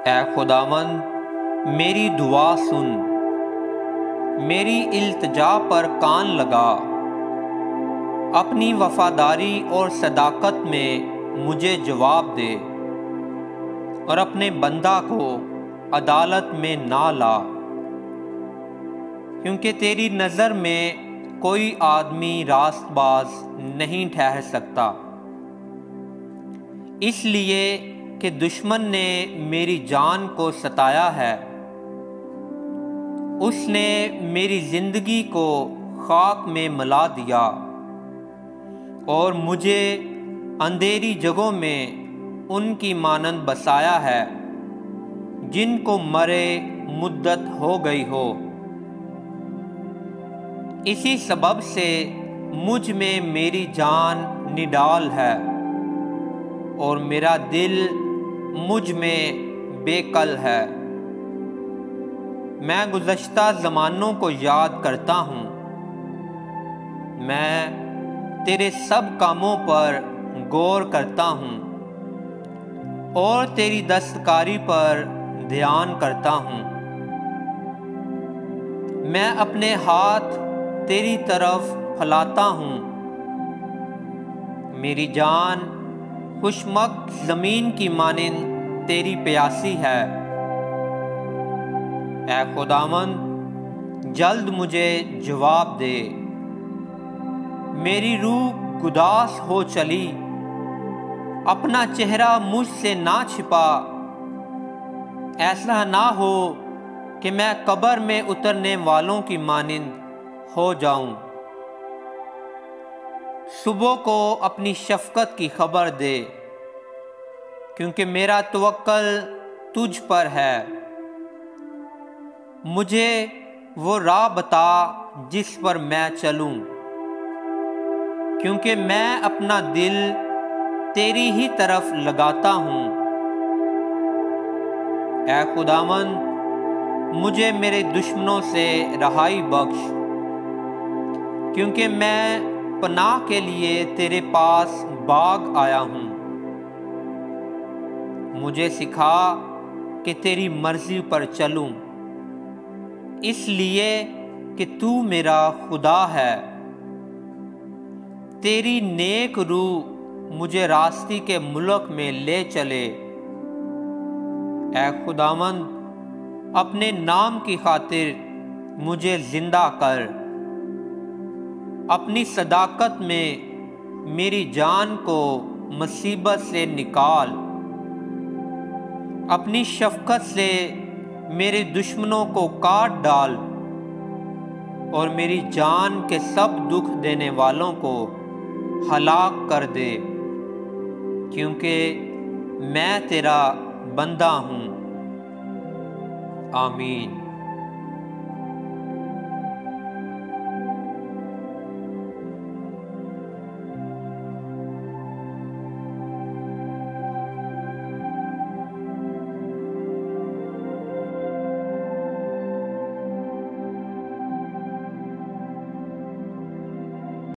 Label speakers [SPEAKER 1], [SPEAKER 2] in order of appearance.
[SPEAKER 1] اے خداوند میری دعا سن، میری التجا پر کان لگا، اپنی وفاداری اور صداقت میں مجھے جواب دے اور اپنے بندہ کو عدالت میں نہ لا، کیونکہ تیری نظر میں کوئی آدمی راست باز نہیں ٹھہر سکتا، اس لیے کہ دشمن نے میری جان کو ستایا ہے، اس نے میری زندگی کو خاک میں ملا دیا اور مجھے اندھیری جگہوں میں ان کی مانند بسایا ہے جن کو مرے مدت ہو گئی ہو۔ اسی سبب سے مجھ میں میری جان نڈال ہے اور میرا دل مجھ میں بے کل ہے۔ میں گزشتہ زمانوں کو یاد کرتا ہوں، میں تیرے سب کاموں پر غور کرتا ہوں اور تیری دستکاری پر دھیان کرتا ہوں۔ میں اپنے ہاتھ تیری طرف پھیلاتا ہوں، میری جان خشمک زمین کی مانند تیری پیاسی ہے۔ اے خداوند جلد مجھے جواب دے، میری روح گداس ہو چلی، اپنا چہرہ مجھ سے نہ چھپا، ایسا نہ ہو کہ میں قبر میں اترنے والوں کی مانند ہو جاؤں۔ صبح کو اپنی شفقت کی خبر دے، کیونکہ میرا توکل تجھ پر ہے۔ مجھے وہ راہ بتا جس پر میں چلوں، کیونکہ میں اپنا دل تیری ہی طرف لگاتا ہوں۔ اے خداوند مجھے میرے دشمنوں سے رہائی بخش، کیونکہ میں پناہ کے لیے تیرے پاس بھاگ آیا ہوں۔ مجھے سکھا کہ تیری مرضی پر چلوں، اس لیے کہ تو میرا خدا ہے۔ تیری نیک روح مجھے راستی کے ملک میں لے چلے۔ اے خداوند اپنے نام کی خاطر مجھے زندہ کر، اپنی صداقت میں میری جان کو مصیبت سے نکال، اپنی شفقت سے میرے دشمنوں کو کاٹ ڈال اور میری جان کے سب دکھ دینے والوں کو ہلاک کر دے، کیونکہ میں تیرا بندہ ہوں۔ آمین۔